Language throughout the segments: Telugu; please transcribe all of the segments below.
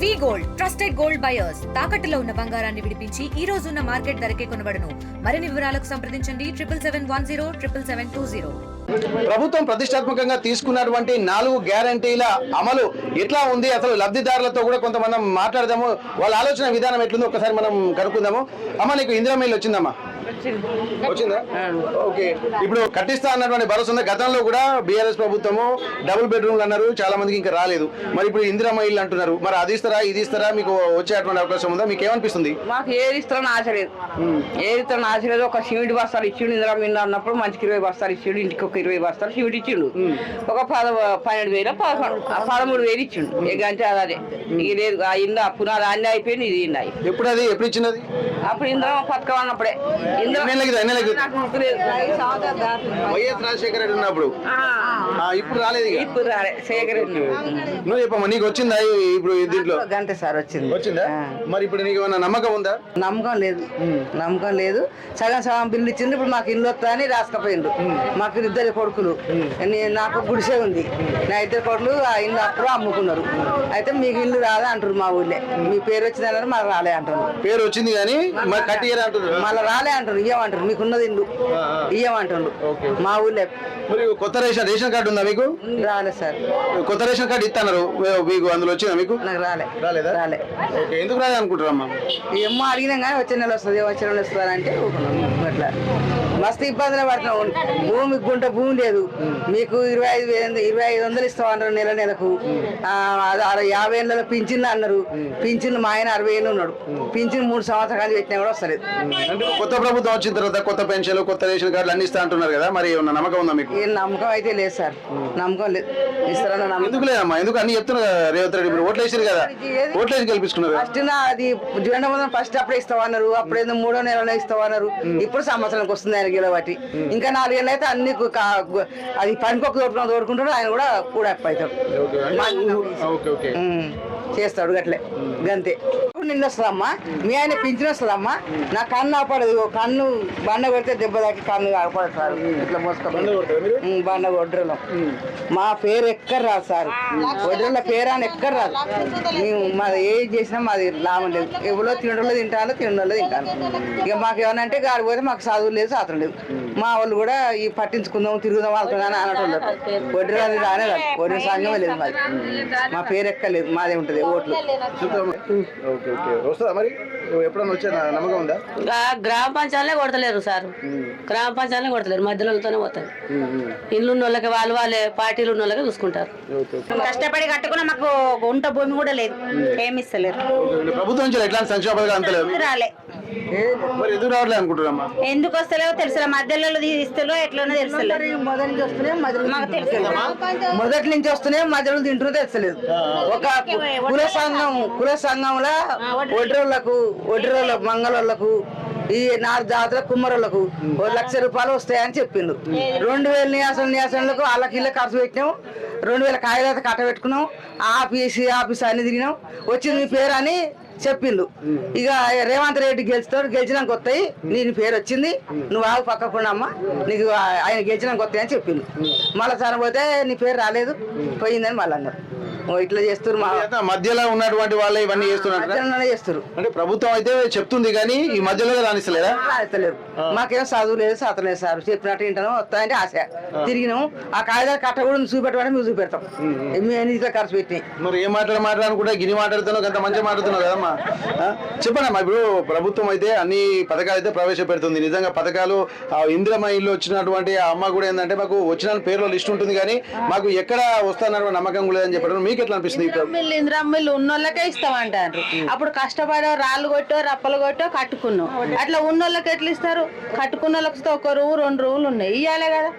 వి గోల్డ్ ట్రస్టెడ్ గోల్డ్ బయర్స్ తాకట్టులో ఉన్న బంగారాన్ని విడిపించి ఈ రోజు ఉన్న మార్కెట్ ధరకే కొనబడును. మరిన్ని వివరాలకు సంప్రదించండి 77107720. ప్రభుత్వం ప్రతిష్టాత్మకంగా తీసుకున్నటువంటి 4 గ్యారంటీల అమలు ఎట్లా ఉంది, అసలు లబ్ధిదారులతో కూడా కొంతమంది మాట్లాడదాము, వాళ్ళ ఆలోచన విధానం ఎట్లుందో ఒకసారి మనం కనుక్కుందాము. అమ్మ, నీకు ఇందిరా ఇల్లు వచ్చిందమ్మా? వచ్చిందా? ఓకే. ఇప్పుడు కట్టిస్తా అన్నటువంటి భరోసా ఉంది. గతంలో కూడా బీఆర్ఎస్ ప్రభుత్వము డబుల్ బెడ్రూమ్లు అన్నారు, చాలా మందికి ఇంకా రాలేదు. మరి ఇప్పుడు ఇందిరమ్మ ఇల్లు అంటున్నారు, మరి అది ఇస్తారా ఇది ఇస్తారా, మీకు వచ్చేటువంటి అవకాశం ఉందా? మీకు ఏమనిపిస్తుంది? మాకు ఏది ఇస్తారని ఆశ లేదు, ఏది ఇస్తారని ఆశ లేదు. ఒక సిమెంట్ బస్తాలు ఇచ్చిండు ఇందిరమ్మ ఇల్లు అన్నప్పుడు, మంచికి 20 బస్తాలు ఇచ్చిండు, ఇంటికి ఒక 20 బస్తాలు సిమెంట్ ఇచ్చిండు. ఒక 12,000 13,000 ఇచ్చిండు. ఇక అంతే అదే ఇక లేదు. ఆ ఇల్లు పునాది అన్నీ అయిపోయింది. ఇది ఇల్లు ఎప్పుడు అది ఎప్పుడు ఇచ్చినది? అప్పుడు ఇందిరమ్మ పథకం అన్నప్పుడే. వైఎస్ రాజశేఖర రెడ్డి ఉన్నప్పుడు. ఇప్పుడు రాలేదు. ఇప్పుడు రాలే. శేఖర్ నువ్వు చెప్పమ్మా, నీకు వచ్చిందా ఇప్పుడు దీంట్లో? గంటే సార్ వచ్చింది. వచ్చిందా? మరి ఇప్పుడు నీకు ఏమన్నా నమ్మకం ఉందా? నమ్మకం లేదు, నమ్మకం లేదు. సగం బిల్లు ఇచ్చింది. ఇప్పుడు మాకు ఇల్లు వస్తా అని రాసుకపోయిండు. మాకు 2 కొడుకులు, నాకు గుడిసే ఉంది. నా 2 కొడుకులు ఆ ఇల్లు అప్పుడు అమ్ముకున్నారు. అయితే మీకు ఇల్లు రాదా అంటారు మా ఊళ్ళే. మీ పేరు వచ్చిందన్నారు, మళ్ళీ రాలే అంటారు. పేరు వచ్చింది కానీ కట్టియరా అంటారు, మళ్ళీ రాలే అంటారు. ఇయ్యమంటారు, మీకున్నది ఇల్లు ఇయ్యమంటారు మా ఊళ్ళే. మరి కొత్త రేషన్ కార్డు ఉందా మీకు? రాలేదు సార్. కొత్త రేషన్ కార్డు ఇస్తున్నారు మీకు, అందులో వచ్చిందా మీకు? నాకు రాలేదా? రాలే. ఎందుకు రాలేదు అనుకుంటారమ్మా? ఏమో అడిగినాం కానీ వచ్చే నెల వస్తుంది, వచ్చే నెల వస్తుంది అంటే అట్లా మస్తు ఇబ్బందులు పడుతున్నాం. భూమికి గుంట భూమి లేదు. మీకు 25,000 ఇస్తామన్నారు నెలకు. 50 ఏళ్ళలో పింఛన్లు అన్నారు. పింఛన్లు మా ఆయన 60 ఏళ్ళు ఉన్నాడు. పింఛన్ 3 సంవత్సరాలు పెట్టినా కూడా వస్తలేదు. కొత్త ప్రభుత్వం వచ్చిన తర్వాత కొత్త పెన్షన్లు, కొత్త రేషన్ కార్డులు అన్ని ఇస్తా అంటున్నారు కదా, మరి ఏమన్నా నమ్మకం ఉందా మీకు? ఏం నమ్మకం అయితే లేదు సార్, నమ్మకం లేదు. ఇస్తారన్న నమ్మకం ఎందుకు లేదమ్మా? ఎందుకు అన్ని చెప్తున్నారు కదా రేవంత్ రెడ్డి. ఇప్పుడు ఓట్లు వేసారు కదా, ఓట్లు వేసి గెలిపించుకున్నారు. ఫస్ట్ అది జెండా ఫస్ట్ అప్పుడే ఇస్తామన్నారు. అప్పుడేదో 3వ నెలలో ఇస్తామన్నారు. ఇప్పుడు సంవత్సరానికి వస్తుంది ఆయన గెలబట్టి. ఇంకా 4 ఏళ్ళు అయితే అన్ని అది పనికొక్క తోడుకుంటాడు. ఆయన కూడా అవుతాడు, చేస్తాడు గట్లే గంతే. ఇప్పుడు నిన్న వస్తుందమ్మా, మీ ఆయన పింఛన్ వస్తుందమ్మా. నా కన్ను ఆపడదు. కన్ను బండ కొడితే దెబ్బ తాకి కన్ను ఆపడదు సార్. ఇట్లా మోసుకొని బండ ఒడ్రలో మా పేరు ఎక్కడ రాదు సార్. ఒడ్రల పేరు అని ఎక్కడ రాదు. మేము మాది ఏది చేసినా మాది లాభం లేదు. ఎవరో తినడంలో తింటాను, తినడంలో తింటాను. ఇక మాకు ఏమన్నా అంటే గాడి పోతే మాకు చదువు లేదు, శాతం లేదు. మా వాళ్ళు కూడా ఈ పట్టించుకుందాం, తిరుగుదాం అనుకున్నాను అనటం. ఒడ్రలు రానే రాదు. ఒడ్ర సంఘమే లేదు మాది. మా పేరు ఎక్కలేదు, మాదే ఉంటుంది ఓట్లు. ఎప్పుడన్నా వచ్చే నమ్మకం ఉందా? గ్రామ పంచాయతీలే కొడతలేరు సార్, గ్రామ పంచాయతీలే కొడతలేరు. మధ్యలోతోనే పోతారు. ఇల్లు ఉన్న వాళ్ళకి వాళ్ళే, పార్టీలు ఉన్న వాళ్ళకి చూసుకుంటారు. కష్టపడి కట్టుకున్న మాకు గుంట భూమి కూడా లేదు, ఏమి ఇస్తలేరు. ప్రభుత్వం నుంచి ఎట్లాంటి సంక్షేమ పథకాలు అంతలేదు. రాలే. మరి ఎందుకు రావట్లేదు అనుకుంటున్నామ్మా? ఎందుకు వస్తలేవో తెలుసా, మధ్యలో ఇస్తలో ఎట్లనో తెలుస్తలేదు. మొదటి నుంచి వస్తున్నాయి, మధ్యలో తింటూ తెలుస్తలేదు. ఒక కుల సంఘంలో ఒడ్రోళ్ళకు మంగళోళ్ళకు ఈ 4 జాతుల కుమ్మరోళ్ళకు 1 లక్ష రూపాయలు వస్తాయని చెప్పిండు. 2,000 నియాసనలకు వాళ్ళకి ఇళ్ళ ఖర్చు పెట్టినాం. 2,000 కాగితాలు కట్టబెట్టుకున్నాం. ఆఫీస్ అన్ని తిరిగినాం. వచ్చింది మీ పేరు అని చెప్పిండు. ఇక రేవంత్ రెడ్డి గెలిచినాక వస్తాయి, నీ పేరు వచ్చింది, నువ్వు ఆగు పక్కకున్నామ్మా, నీకు ఆయన గెలిచినాక వస్తాయి అని చెప్పిండు. మళ్ళీ చనిపోతే నీ పేరు రాలేదు, పోయిందని మళ్ళీ అన్నారు. ఇట్లా చేస్తారు. మధ్యలో ఉన్నటువంటి వాళ్ళు ఇవన్నీ చేస్తున్నారు. అంటే ప్రభుత్వం అయితే చెప్తుంది కానీ ఈ మధ్యలో రాణిస్తలేదా? రాణిస్తలేరు. మాకేం చదువు లేదు, శాతం లేదు సార్. చెప్పినట్టు వింటాను, వస్తాయంటే ఆశ. తిరిగినాము. ఆ కాగితాలు కట్ట కూడా చూపెట్టమంటే మేము చూపెడతాం. ఎన్ని ఖర్చు పెట్టి మరి ఏ మాట్లాడుకుంటే గిని మాట్లాడుతున్నావు, అంత మంచిగా మాట్లాడుతున్నావు కదమ్మా. చెప్పండి. ఇప్పుడు ప్రభుత్వం అయితే అన్ని పథకాలు అయితే ప్రవేశపెడుతుంది. నిజంగా పథకాలు ఇందిరమ్మ ఇల్లు వచ్చినటువంటి ఆ అమ్మ కూడా ఏంటంటే మాకు వచ్చిన పేర్లో లిస్ట్ ఉంటుంది కానీ మాకు ఎక్కడ వస్తున్నటువంటి నమ్మకం లేదని చెప్పడం మీకు ఎట్లా అనిపిస్తుంది? ఇందిరమ్మిల్లు ఉన్నోళ్ళకే ఇస్తామంటారు. అప్పుడు కష్టపడో రాళ్ళు కొట్టో రప్పలు కొట్టో కట్టుకున్నాం. అట్లా ఉన్నోళ్ళకి ఎట్లా ఇస్తారు? కట్టుకున్న వాళ్ళకి 1 రూమ్ 2 రూములు ఉన్నాయి, ఇయ్యాలే కదా.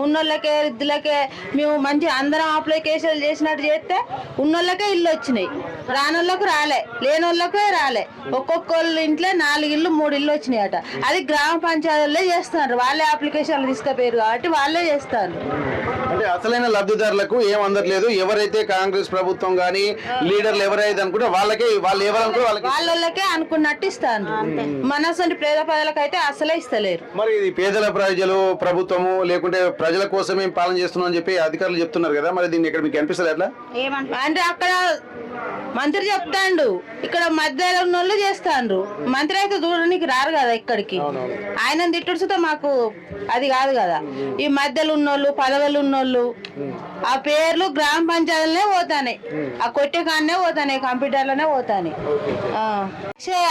ఉన్నోళ్ళకే ఇద్దులకే మేము మంచి అందరం అప్లికేషన్లు చేసినట్టు చేస్తే ఉన్నోళ్ళకే ఇల్లు వచ్చినాయి, రానోళ్ళకు రాలే, లేనోళ్ళకే రాలే. ఒక్కొక్కళ్ళ ఇంట్లో 4 ఇల్లు 3 ఇల్లు వచ్చినాయట. అది గ్రామ పంచాయతీలే చేస్తున్నారు. వాళ్ళే అప్లికేషన్లు తీసుకుపోయారు కాబట్టి వాళ్ళే చేస్తారు. అంటే అసలైన లబ్ధిదారులకు ఏం అందట్లేదు. ఎవరైతే కాంగ్రెస్ ప్రభుత్వం గానీ లీడర్లు ఎవరైతే అనుకుంటే వాళ్ళకే, వాళ్ళు ఎవరనుకో వాళ్ళకే అనుకున్నట్టు ఇస్తారు. మనసంటి పేద ప్రజలకైతే అసలే ఇస్తలేరు. మరి ఇది పేదల ప్రజలు ప్రభుత్వము లేకుంటే ప్రజల కోసమే పాలన చేస్తున్నాం అని చెప్పి అధికారులు చెప్తున్నారు కదా, మరి దీన్ని ఇక్కడ మీకు అనిపిస్తుంది ఎట్లా? అంటే అక్కడ మంత్రి చెప్తాండు, ఇక్కడ మధ్యలో ఉన్న వాళ్ళు చేస్తాండ్రు. మంత్రి అయితే చూడడానికి రారు కదా ఇక్కడికి. ఆయన తిట్టుడుతో మాకు అది కాదు కదా. ఈ మధ్యలో ఉన్నోళ్ళు, పదవులు ఉన్నోళ్ళు ఆ పేర్లు గ్రామ పంచాయతీలనే పోతాయి, ఆ కొట్టే కాడనే పోతాయి, కంప్యూటర్లోనే పోతాయి.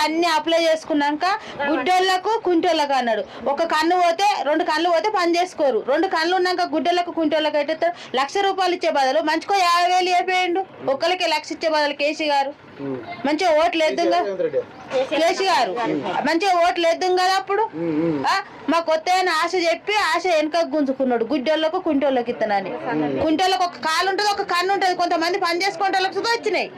అన్ని అప్లై చేసుకున్నాక గుడ్డోళ్ళకు కుంటోళ్ళకు అన్నాడు. ఒక కన్ను పోతే 2 కళ్ళు పోతే పని చేసుకోరు. 2 కళ్ళు ఉన్నాక గుడ్డోళ్ళకు కుంటోళ్ళకు అయితే ₹1,00,000 ఇచ్చే బదులు మంచిగా 50,000 అయిపోయిండు. ఒక్కరికి 1,00,000 ఇచ్చే బదులు కేసీ గారు మంచిగా ఓట్లు వేద్దాం కదా. కేసీ గారు మంచిగా ఓట్లు వేద్దాం కదా. అప్పుడు మాకు కొత్త ఆశ చెప్పి ఆశ వెనక గుంజుకున్నాడు. గుడ్డోళ్ళకు కుంటోళ్ళకి ఇస్తానని. కుంటోళ్ళకి ఒక కాలు ఉంటుంది, ఒక కన్ను ఉంటుంది. కొంతమంది పని చేసుకుంటే వచ్చినాయి.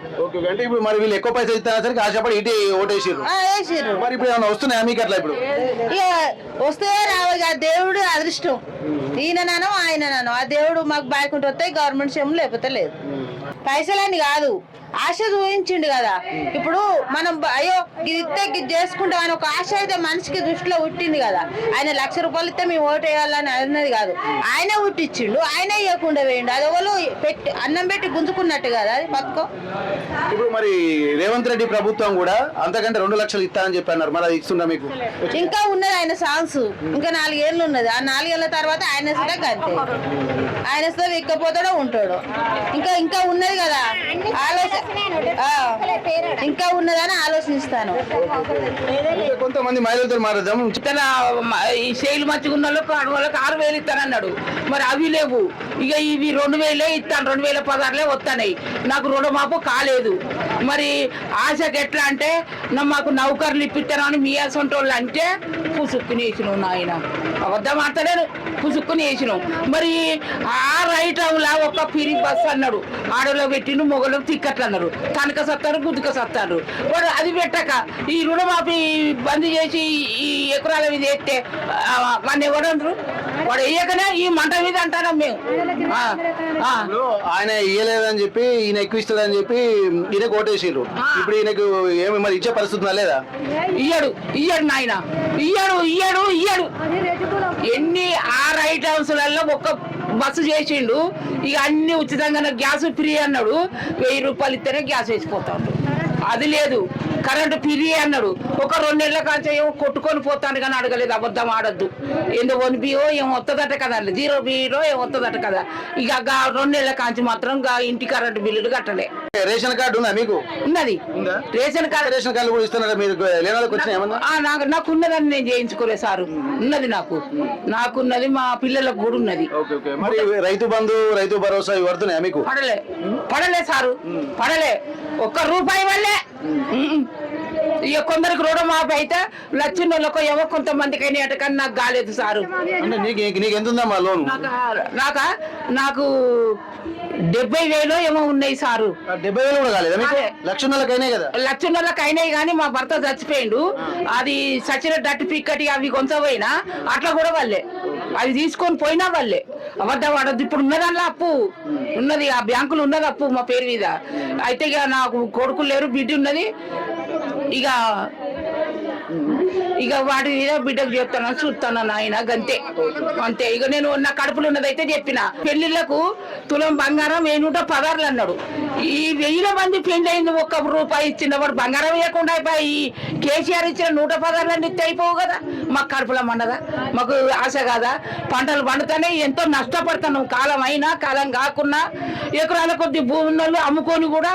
ఇప్పుడు మరి వీళ్ళు ఎక్కువ పైసలు ఇస్తారని ఆశపడి ఇటు ఓటేసారు. వేసిర్రు. మరి ఇప్పుడు ఏమైనా వస్తున్నాయా మీకు అట్లా? ఇప్పుడు ఇక వస్తే రావాలి, దేవుడు అదృష్టం. ఈయననానో ఆయననానో ఆ దేవుడు మాకు బాగుంటే వస్తాయి, గవర్నమెంట్ సొమ్ము లేకపోతే లేదు. పైసలని కాదు, ఆశ చూపించిండు కదా. ఇప్పుడు మనం అయ్యో ఇది ఇస్తే ఇది చేసుకుంటాం అని ఒక ఆశ అయితే మనిషికి దృష్టిలో పుట్టింది కదా. ఆయన ₹1,00,000 ఇస్తే మేము ఓటు వేయాలని అన్నది కాదు. ఆయనే పుట్టించిండు, ఆయనే ఇవ్వకుండా వేయండు. అది ఎవరు పెట్టి అన్నం పెట్టి గుంజుకున్నట్టు కదా అది పథకం. ఇప్పుడు మరి రేవంత్ రెడ్డి ప్రభుత్వం కూడా అంతకంటే 2 లక్షలు ఇస్తా అని చెప్పి అన్నారు. మరి అది ఇస్తుందా మీకు? ఇంకా ఉన్నది ఆయన సాంగ్స్, ఇంకా 4 ఏళ్ళు ఉన్నది. ఆ 4 ఏళ్ళ తర్వాత ఆయన ఇస్తే అంతే. ఆయన ఇస్తే ఇక్కపోతాడో ఉంటాడు. ఇంకా ఉన్నది కదా ఆలోచన, ఇంకా ఉన్నదని ఆలోచిస్తాను. కొంతమంది మహిళలతో మాట్లాడదాం. ఈ శైలి మంచిగా ఉన్న వాళ్ళకి 6,000 ఇస్తానన్నాడు. మరి అవి లేవు. ఇక ఇవి 2,000 ఇస్తాను, 2016 వస్తాయి. నాకు రుణమాపు కాలేదు. మరి ఆశకి ఎట్లా అంటే మాకు నౌకర్లు ఇప్పిస్తాను అని మీ అసంటి వాళ్ళు అంటే పుసుక్కుని వేసినావు నాయన. అబద్ధం ఆడతలేను, పుసుక్కుని వేసినావు. మరి ఆ రైటంలా ఒక పిరి బస్సు అన్నాడు. ఆడలో పెట్టిండు, మొగలకు తిక్కట్లు అన్నారు. తనక సత్తారు, గుద్దుక సత్తారు. వాడు అది పెట్టక ఈ రుణమాఫీ బంద్ చేసి ఈ ఎకరాల మీద వేస్తే మన ఎవరంటారు? వాడు వేయకనే ఈ మంట మీద అంటారా మేము. ఆయన ఇయ్యలేదని చెప్పి ఈయన ఎక్కువ ఇస్తాడని చెప్పి ఈయన కోటేసారు. ఇప్పుడు ఈయనకు ఏమి మరి ఇచ్చే పరిస్థితి లేదా? ఇయ్యడు నాయన, ఇయ్యడు. ఎన్ని 6 ఐటమ్స్లలో ఒక్క బస్సు చేసిండు. ఇక అన్ని ఉచితంగా గ్యాస్ ఫ్రీ అన్నాడు. ₹1,000 ఇస్తేనే గ్యాస్ వేసిపోతాడు. అది లేదు. కరెంటు ఫ్రీ అన్నాడు. ఒక 2 నెలల కాంచి ఏమో కొట్టుకొని పోతాను కానీ అడగలేదు. అబద్ధం ఆడద్దు. ఏందో 1 బియో ఏం వస్తుందట కదా, 0 బిలో ఏం వస్తుందట కదా. ఇక 2 నెలల కాంచి మాత్రం ఇంటి కరెంటు బిల్లులు కట్టలే. రేషన్ కార్డు ఉందా మీకు? ఉన్నది రేషన్ కార్డు కూడా ఇస్తున్నారా మీరు? నాకు ఉన్నదని నేను చేయించుకోలేదు సారు. ఉన్నది నాకున్నది, మా పిల్లలకు కూడా ఉన్నది. మరి రైతు బంధు, రైతు భరోసా ఇవి పడుతున్నాయా మీకు? పడలే సారు, పడలే. ₹1 వల్లే. ఇక కొందరికి రుణమాఫీ అయితే లక్షలకు ఏమో కొంతమందికి అయినాయట కానీ నాకు కాలేదు సారు. అంటే నీకు ఎంత ఉందమ్మా లోన్? నాకు 70,000 ఏమో ఉన్నాయి సారు. 70,000 కూడా కాలేదా మీకు? ₹1,00,000 కదా? ₹1,00,000 అయినాయి కానీ మా భర్త చచ్చిపోయిండు. అది సచిన సర్టిఫికెట్ అవి కొంచెమైనా అట్లా కూడా వాళ్ళే అవి తీసుకొని పోయినా వాళ్ళే. అబద్ధం వాడద్దు. ఇప్పుడు ఉన్నదానిలో అప్పు ఉన్నది, ఆ బ్యాంకులు ఉన్నది అప్పు మా పేరు మీద. అయితే ఇక నాకు కొడుకులు లేరు, బిడ్డ ఉన్నది. ఇక వాటి మీద బిడ్డకు చెప్తాను, చూస్తాను నాయన గంతే అంతే. ఇక నేను నా కడుపులో ఉన్నదైతే చెప్పిన. పెళ్లిళ్లకు తులం బంగారం 1,116 అన్నాడు. ఈ 1,000 మంది పెళ్లి అయింది, ₹1 ఇచ్చిన వాడు బంగారం ఇవ్వకుండా అయిపోయి ఈ కేసీఆర్ ఇచ్చిన 116 ఇస్తే అయిపోవు కదా. మాకు కడుపులో మండదా? మాకు ఆశ కాదా? పంటలు పండుతానే ఎంతో నష్టపడుతున్నాం. కాలం అయినా కాలం కాకున్నా ఎకరాల కొద్ది భూమి ఉన్న వాళ్ళు అమ్ముకొని కూడా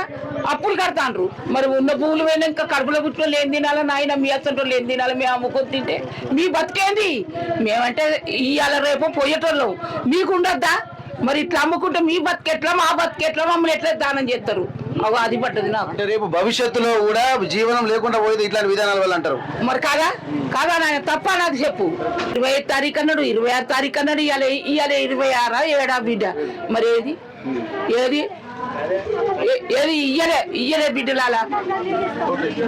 అప్పులు కడతాండ్రు. మరి ఉన్న భూములు పోయినా ఇంకా కడుపులో పుట్టిన ఏం తినాలా నాయన? మీ అసంటోళ్ళు ఏం తినాలి? మేము అమ్ముకొని తింటే మీ బతికేంది? మేమంటే ఇవాళ రేపు పోయేటోళ్ళం, మీకు ఉండద్దా? మరి ఇట్లా అమ్ముకుంటే మీ బతికెట్లా, మా బతికెట్లా, మమ్మల్ని ఎట్లా దానం చేస్తారు? అది పట్టదు నాకు. రేపు భవిష్యత్తులో కూడా జీవనం లేకుండా పోయేది ఇట్లాంటి విధానాల వల్ల అంటారు. మరి కాదా నాయన? తప్ప నాకు చెప్పు. 25 తారీఖు అన్నాడు, 26 తారీఖు అన్నాడు. ఇవాళ 26 ఏడా బిడ్డ? మరి ఏది ఇయ్యలే బిడ్డలాలా.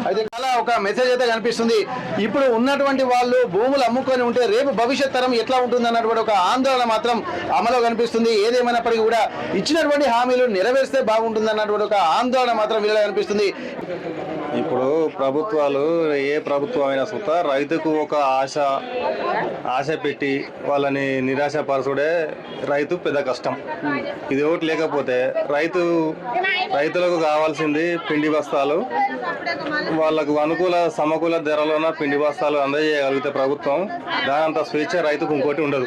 అయితే చాలా ఒక మెసేజ్ అయితే కనిపిస్తుంది. ఇప్పుడు ఉన్నటువంటి వాళ్ళు భూములు అమ్ముకొని ఉంటే రేపు భవిష్యత్ తరం ఎట్లా ఉంటుంది అన్నటువంటి ఒక ఆందోళన మాత్రం అమలో కనిపిస్తుంది. ఏదేమైనప్పటికీ కూడా ఇచ్చినటువంటి హామీలు నెరవేరిస్తే బాగుంటుంది అన్నటువంటి ఒక ఆందోళన మాత్రం వీళ్ళలో కనిపిస్తుంది. ఇప్పుడు ప్రభుత్వాలు ఏ ప్రభుత్వం అయినా సుత రైతుకు ఒక ఆశ పెట్టి వాళ్ళని నిరాశపరచుడే రైతు పెద్ద కష్టం. ఇది ఒకటి లేకపోతే రైతు రైతులకు కావాల్సింది పిండి బస్తాలు, వాళ్ళకు అనుకూల సమకూల ధరలోన పిండి బస్తాలు అందజేయగలిగితే ప్రభుత్వం, దానంత స్వేచ్ఛ రైతుకు ఇంకోటి ఉండదు.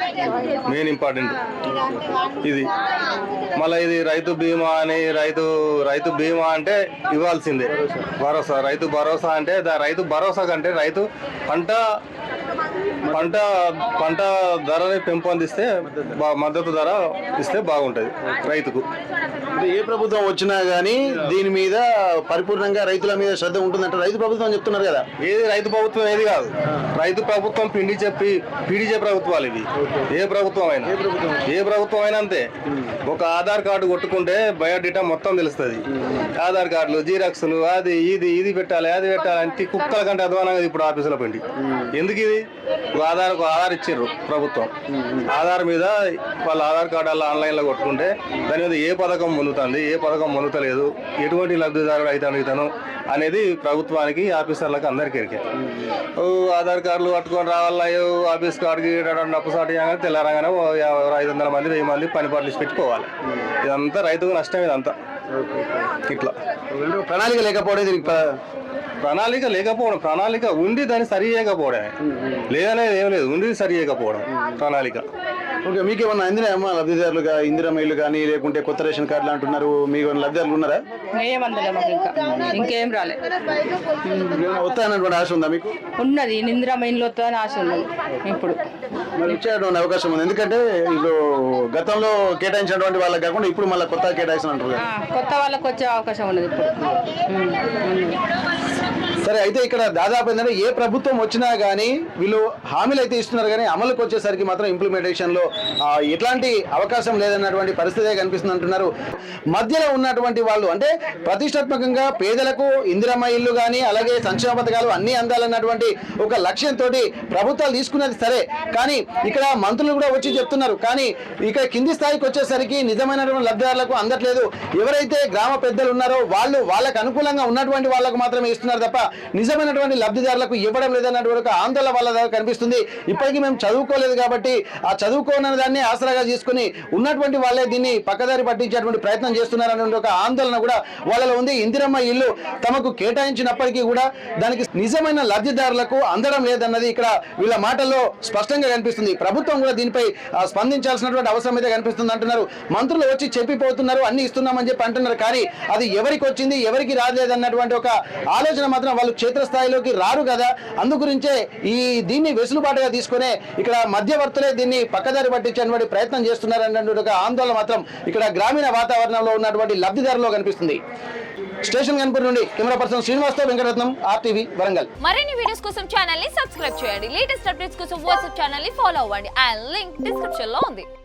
మెయిన్ ఇంపార్టెంట్ ఇది. మళ్ళీ ఇది రైతు బీమా అని, రైతు బీమా అంటే ఇవ్వాల్సిందే. భరోసా, రైతు భరోసా అంటే రైతు భరోసా కంటే రైతు పంట ధరని పెంపొందిస్తే మద్దతు ధర ఇస్తే బాగుంటుంది రైతుకు. ఏ ప్రభుత్వం వచ్చినా గానీ దీని మీద పరిపూర్ణంగా రైతుల మీద శ్రద్ధ ఉంటుందంటే రైతు ప్రభుత్వం అని చెప్తున్నారు కదా. ఏది రైతు ప్రభుత్వం ఏది కాదు, రైతు ప్రభుత్వం పీడిచే ప్రభుత్వాలు ఇవి. ఏ ప్రభుత్వం అయినా అంతే. ఒక ఆధార్ కార్డు కొట్టుకుంటే బయోడేటా మొత్తం తెలుస్తుంది. ఆధార్ కార్డులు, జీరాక్సులు, అది ఇది పెట్టాలి, అది పెట్టాలి అంటే కుక్కల కంటే అధ్వానంగా ఇప్పుడు ఆఫీసులో పిండి. ఎందుకు ఇది? ఆధార్ ఇచ్చారు ప్రభుత్వం. ఆధార్ మీద వాళ్ళ ఆధార్ కార్డు అలా ఆన్లైన్లో కొట్టుకుంటే దాని మీద ఏ పథకం పొందుతుంది, ఏ పథకం పొందుతలేదు, ఎటువంటి లబ్ధిదారుడు అవుతాను అనేది ప్రభుత్వానికి, ఆఫీసర్లకు అందరికీ ఎరికే. ఆధార్ కార్డులు పట్టుకొని రావాలయ్యో ఆఫీస్ కాడికి అప్పుసాటి తెల్లారంగానే 500 మంది 1000 మంది పని పాటలు పెట్టుకోవాలి. ఇదంతా రైతుకు నష్టం. ఇదంతా ఇట్లా ప్రణాళిక లేకపోవడం, దీనికి ప్రణాళిక ఉండి దాన్ని సరి చేయకపోవడమే. లేదనేది ఏం లేదు, ఉండి సరి చేయకపోవడం ప్రణాళిక. ఓకే, మీకు ఏమన్నా అందినాయమ్మా లబ్ధిదారులుగా? ఇందిరమ్మ ఇల్లు కానీ లేకుంటే కొత్త రేషన్ కార్డులు అంటున్నారు, మీకు లబ్ధిదారులు ఉన్నారా? ఇంకేం రాలే. వస్తాయన్నటువంటి ఆశ ఉందా మీకు? ఉన్నది ఇందిరమ్మ ఇంట్లో వస్తుందని ఆశ ఉన్నది. ఇప్పుడు మరి ఇచ్చేటువంటి అవకాశం ఉంది, ఎందుకంటే ఇప్పుడు గతంలో కేటాయించినటువంటి వాళ్ళకి కాకుండా ఇప్పుడు మళ్ళీ కొత్త కేటాయిస్తాను అంటారు. కొత్త వాళ్ళకి వచ్చే అవకాశం ఉన్నది ఇప్పుడు. సరే, అయితే ఇక్కడ దాదాపు ఏంటంటే ఏ ప్రభుత్వం వచ్చినా కానీ వీళ్ళు హామీలు అయితే ఇస్తున్నారు, కానీ అమలుకి వచ్చేసరికి మాత్రం ఇంప్లిమెంటేషన్లో ఎట్లాంటి అవకాశం లేదన్నటువంటి పరిస్థితే కనిపిస్తుంది అంటున్నారు. మధ్యలో ఉన్నటువంటి వాళ్ళు అంటే ప్రతిష్టాత్మకంగా పేదలకు ఇందిరమ్మ ఇల్లు కానీ అలాగే సంక్షేమ పథకాలు అన్ని అందాలన్నటువంటి ఒక లక్ష్యంతో ప్రభుత్వాలు తీసుకున్నది సరే, కానీ ఇక్కడ మంత్రులు కూడా వచ్చి చెప్తున్నారు. కానీ ఇక్కడ కింది స్థాయికి వచ్చేసరికి నిజమైనటువంటి లబ్ధిదారులకు అందట్లేదు. ఎవరైతే గ్రామ పెద్దలు ఉన్నారో వాళ్ళకు అనుకూలంగా ఉన్నటువంటి వాళ్ళకు మాత్రమే ఇస్తున్నారు తప్ప నిజమైనటువంటి లబ్ధిదారులకు ఇవ్వడం లేదన్నటువంటి ఒక ఆందోళన వాళ్ళ దగ్గర కనిపిస్తుంది. ఇప్పటికీ మేము చదువుకోలేదు కాబట్టి ఆ చదువుకోని దాన్ని ఆసరాగా తీసుకుని ఉన్నటువంటి వాళ్ళే దీన్ని పక్కదారి పట్టించేటువంటి ప్రయత్నం చేస్తున్నారనే ఒక ఆందోళన కూడా వాళ్ళలో ఉంది. ఇందిరమ్మ ఇల్లు తమకు కేటాయించినప్పటికీ కూడా దానికి నిజమైన లబ్ధిదారులకు అందడం లేదన్నది ఇక్కడ వీళ్ళ మాటల్లో స్పష్టంగా కనిపిస్తుంది. ప్రభుత్వం కూడా దీనిపై స్పందించాల్సినటువంటి అవసరం అయితే కనిపిస్తుంది అంటున్నారు. మంత్రులు వచ్చి చెప్పిపోతున్నారు, అన్ని ఇస్తున్నామని చెప్పి అంటున్నారు, కానీ అది ఎవరికి వచ్చింది ఎవరికి రాలేదన్నటువంటి ఒక ఆలోచన మాత్రం వాళ్ళు క్షేత్రస్థాయిలోకి రారు కదా. అందుగురించే దీన్ని వెసులుబాటుగా తీసుకునే ఇక్కడ మధ్యవర్తులే దీన్ని పక్కదారి పట్టించేటువంటి ప్రయత్నం చేస్తున్నారన్నటువంటి ఒక ఆందోళన మాత్రం ఇక్కడ గ్రామీణ వాతావరణంలో ఉన్నటువంటి లబ్ధిదారులో కనిపిస్తుంది. స్టేషన్ కన్పూర్ నుండి కెమెరా పర్సన్ శ్రీనివాస్తో వెంకటరత్నం, RTV వరంగల్. మరిన్ని వీడియోస్ కోసం ఛానల్ ని సబ్స్క్రైబ్ చేయండి. లేటెస్ట్ అప్డేట్స్ కోసం వాట్సాప్ ఛానల్ ని ఫాలో అవ్వండి. అండ్ లింక్ డిస్క్రిప్షన్ లో ఉంది.